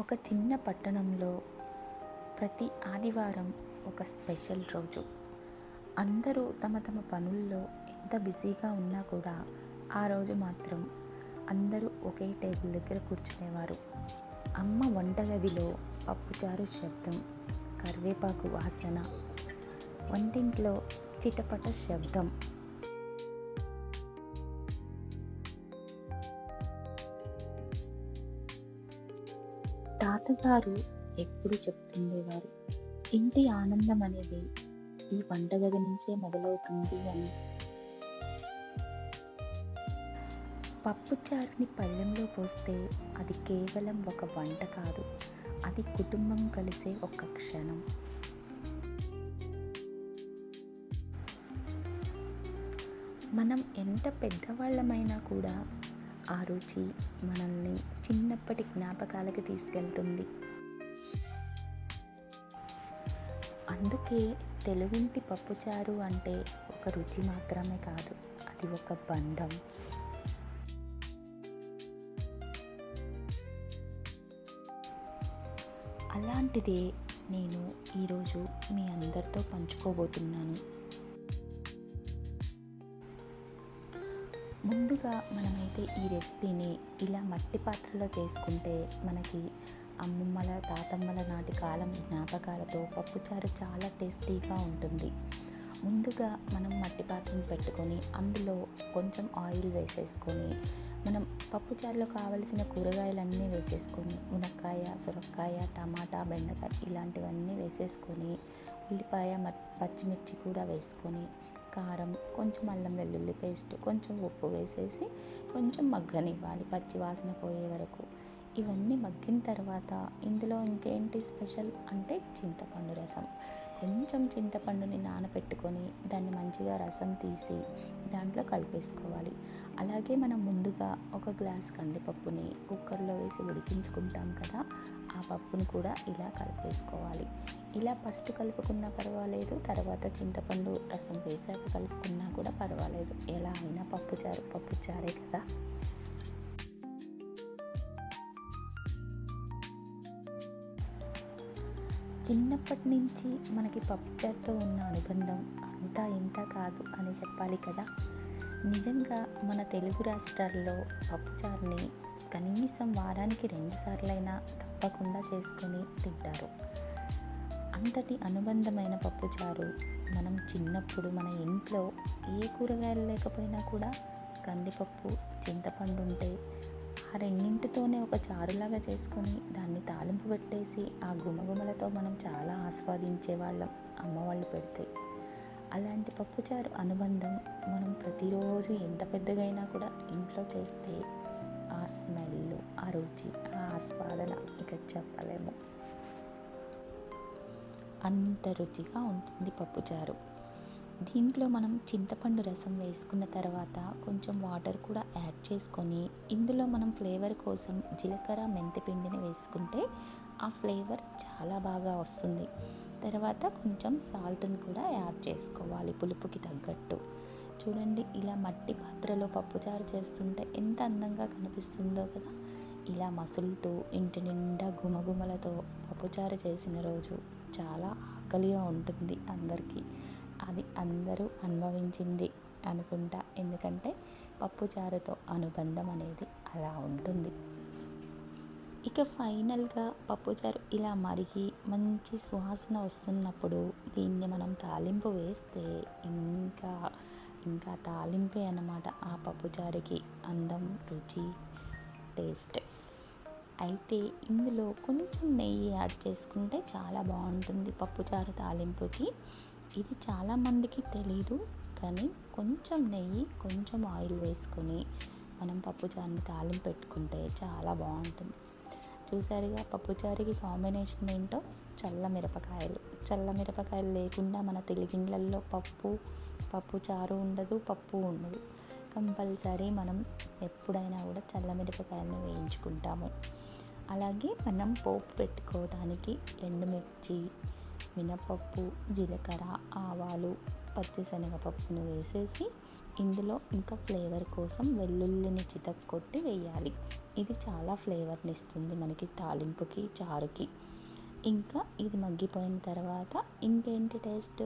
ఒక చిన్న పట్టణంలో ప్రతి ఆదివారం ఒక స్పెషల్ రోజు. అందరూ తమ తమ పనుల్లో ఎంత బిజీగా ఉన్నా కూడా ఆ రోజు మాత్రం అందరూ ఒకే టేబుల్ దగ్గర కూర్చునేవారు. అమ్మ వంటగదిలో పప్పుచారు శబ్దం, కరివేపాకు వాసన, వంటింట్లో చిటపట శబ్దం. తాతగారు ఎప్పుడు చెప్తుండేవారు, ఇంటి ఆనందం అనేది ఈ వంటగది నుంచే మొదలవుతుంది అని. పప్పుచారుని పళ్ళెంలో పోస్తే అది కేవలం ఒక వంట కాదు, అది కుటుంబం కలిసే ఒక క్షణం. మనం ఎంత పెద్దవాళ్ళమైనా కూడా ఆ రుచి మనల్ని చిన్నప్పటి జ్ఞాపకాలకి తీసుకెళ్తుంది. అందుకే తెలుగింటి పప్పుచారు అంటే ఒక రుచి మాత్రమే కాదు, అది ఒక బంధం. అలాంటిదే నేను ఈరోజు మీ అందరితో పంచుకోబోతున్నాను. ముందుగా మనమైతే ఈ రెసిపీని ఇలా మట్టి పాత్రలో చేసుకుంటే మనకి అమ్మమ్మల తాతమ్మల నాటి కాలం జ్ఞాపకాలతో పప్పుచారు చాలా టేస్టీగా ఉంటుంది. ముందుగా మనం మట్టి పాత్రను పెట్టుకొని అందులో కొంచెం ఆయిల్ వేసేసుకొని మనం పప్పుచారులో కావలసిన కూరగాయలన్నీ వేసేసుకొని మునక్కాయ, సొరకాయ, టమాటా, బెండకాయ ఇలాంటివన్నీ వేసేసుకొని ఉల్లిపాయ, పచ్చిమిర్చి కూడా వేసుకొని కారం, కొంచెం అల్లం వెల్లుల్లి పేస్ట్, కొంచెం ఉప్పు వేసేసి కొంచెం మగ్గనివ్వాలి పచ్చి వాసన పోయే వరకు. ఇవన్నీ మగ్గిన తర్వాత ఇందులో ఇంకేంటి స్పెషల్ అంటే చింతపండు రసం. కొంచెం చింతపండుని నానబెట్టుకొని దాన్ని మంచిగా రసం తీసి దాంట్లో కలిపేసుకోవాలి. అలాగే మనం ముందుగా ఒక గ్లాస్ కందిపప్పుని కుక్కర్లో వేసి ఉడికించుకుంటాం కదా, ఆ పప్పుని కూడా ఇలా కలిపేసుకోవాలి. ఇలా ఫస్ట్ కలుపుకున్నా పర్వాలేదు, తర్వాత చింతపండు రసం వేసాక కలుపుకున్నా కూడా పర్వాలేదు. ఎలా అయినా పప్పుచారే కదా. చిన్నప్పటి నుంచి మనకి పప్పుచారుతో ఉన్న అనుబంధం అంతా ఇంత కాదు అని చెప్పాలి కదా. నిజంగా మన తెలుగు రాష్ట్రాల్లో పప్పుచారుని కనీసం వారానికి 2 సార్లైనా తప్పకుండా చేసుకొని తింటారు. అంతటి అనుబంధమైన పప్పుచారు. మనం చిన్నప్పుడు మన ఇంట్లో ఏ కూరగాయలు లేకపోయినా కూడా కందిపప్పు, చింతపండు ఉంటే ఆ రెండింటితోనే ఒక చారులాగా చేసుకొని దాన్ని తాలింపు పెట్టేసి ఆ గుమగుమలతో మనం చాలా ఆస్వాదించేవాళ్ళం అమ్మ వాళ్ళు పెడితే. అలాంటి పప్పుచారు అనుబంధం మనం ప్రతిరోజు ఎంత పెద్దగైనా కూడా ఇంట్లో చేస్తే ఆ స్మెల్, ఆ రుచి, ఆ ఆస్వాదన ఇక చెప్పలేము. అంత రుచిగా ఉంటుంది పప్పుచారు. దీంట్లో మనం చింతపండు రసం వేసుకున్న తర్వాత కొంచెం వాటర్ కూడా యాడ్ చేసుకొని ఇందులో మనం ఫ్లేవర్ కోసం జీలకర్ర, మెంతిపిండిని వేసుకుంటే ఆ ఫ్లేవర్ చాలా బాగా వస్తుంది. తర్వాత కొంచెం సాల్ట్ని కూడా యాడ్ చేసుకోవాలి పులుపుకి తగ్గట్టు. చూడండి, ఇలా మట్టి పాత్రలో పప్పుచారు చేస్తుంటే ఎంత అందంగా కనిపిస్తుందో కదా. ఇలా మసులుతూ ఇంటి నిండా గుమగుమలతో పప్పుచారు చేసిన రోజు చాలా ఆకలిగా ఉంటుంది అందరికీ. అది అందరూ అనుభవించింది అనుకుంటా, ఎందుకంటే పప్పుచారుతో అనుబంధం అనేది అలా ఉంటుంది. ఇక ఫైనల్గా పప్పుచారు ఇలా మరిగి మంచి సువాసన వస్తున్నప్పుడు దీన్ని మనం తాలింపు వేస్తే ఇంకా ఇంకా తాలింపే అన్నమాట ఆ పప్పుచారుకి అందం, రుచి, టేస్ట్. అయితే ఇందులో కొంచెం నెయ్యి యాడ్ చేసుకుంటే చాలా బాగుంటుంది పప్పుచారు తాలింపుకి. ఇది చాలామందికి తెలీదు, కానీ కొంచెం నెయ్యి, కొంచెం ఆయిల్ వేసుకొని మనం పప్పుచారుని తాలింపు పెట్టుకుంటే చాలా బాగుంటుంది. చూసారుగా పప్పుచారుకి కాంబినేషన్ ఏంటో, చల్లమిరపకాయలు లేకుండా మన తెలుగిండ్లల్లో పప్పుచారు ఉండదు, పప్పు ఉండదు. కంపల్సరీ మనం ఎప్పుడైనా కూడా చల్లమిరపకాయలను వేయించుకుంటాము. అలాగే మనం పోపు పెట్టుకోవడానికి ఎండుమిర్చి, మినపప్పు, జీలకర్ర, ఆవాలు, పచ్చిశనగపప్పును వేసేసి ఇందులో ఇంకా ఫ్లేవర్ కోసం వెల్లుల్లిని చితక్కొట్టి వేయాలి. ఇది చాలా ఫ్లేవర్ని ఇస్తుంది మనకి తాలింపుకి, చారుకి. ఇంకా ఇది మగ్గిపోయిన తర్వాత ఇంకేంటి టేస్ట్,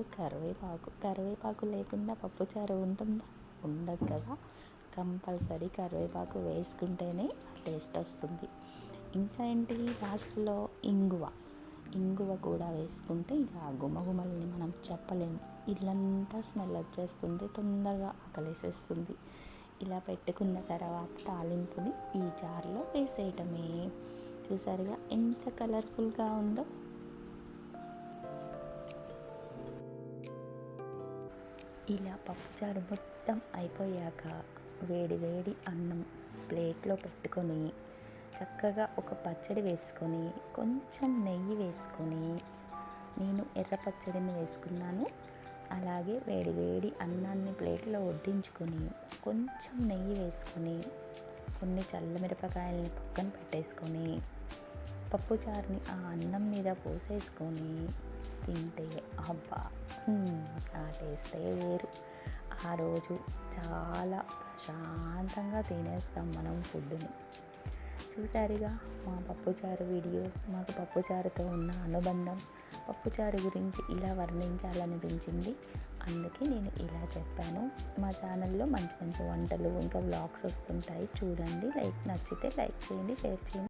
కరివేపాకు లేకుండా పప్పుచారు ఉంటుందా? ఉండదు కదా. కంపల్సరీ కరివేపాకు వేసుకుంటేనే టేస్ట్ వస్తుంది. ఇంకా ఏంటి, లాస్ట్లో ఇంగువ కూడా వేసుకుంటే ఇక గుమగుమల్ని మనం చెప్పలేము. ఇల్లంతా స్మెల్ వచ్చేస్తుంది, తొందరగా ఆకలేసేస్తుంది. ఇలా పెట్టుకున్న తర్వాత తాలింపుని ఈ జార్లో వేసేయటమే. చూసారుగా ఎంత కలర్ఫుల్గా ఉందో. ఇలా పప్పుచారు మొత్తం అయిపోయాక వేడి వేడి అన్నం ప్లేట్లో పెట్టుకొని చక్కగా ఒక పచ్చడి వేసుకొని, కొంచెం నెయ్యి వేసుకొని, నేను ఎర్ర పచ్చడిని వేసుకున్నాను. అలాగే వేడి వేడి అన్నాన్ని ప్లేట్లో వడ్డించుకొని, కొంచెం నెయ్యి వేసుకొని, కొన్ని చల్లమిరపకాయలని పక్కన పెట్టేసుకొని, పప్పుచారుని ఆ అన్నం మీద పోసేసుకొని తింటే అబ్బా, ఆ టేస్టే వేరు. ఆ రోజు చాలా ప్రశాంతంగా తినేస్తాం మనం ఫుడ్ని. చూసారుగా మా పప్పుచారు వీడియో, మాకు పప్పుచారుతో ఉన్న అనుబంధం. పప్పుచారు గురించి ఇలా వర్ణించాలనిపించింది, అందుకే నేను ఇలా చెప్పాను. మా ఛానల్లో మంచి మంచి వంటలు ఇంకా వ్లాగ్స్ వస్తుంటాయి, చూడండి. నచ్చితే లైక్ చేయండి, షేర్ చేయండి.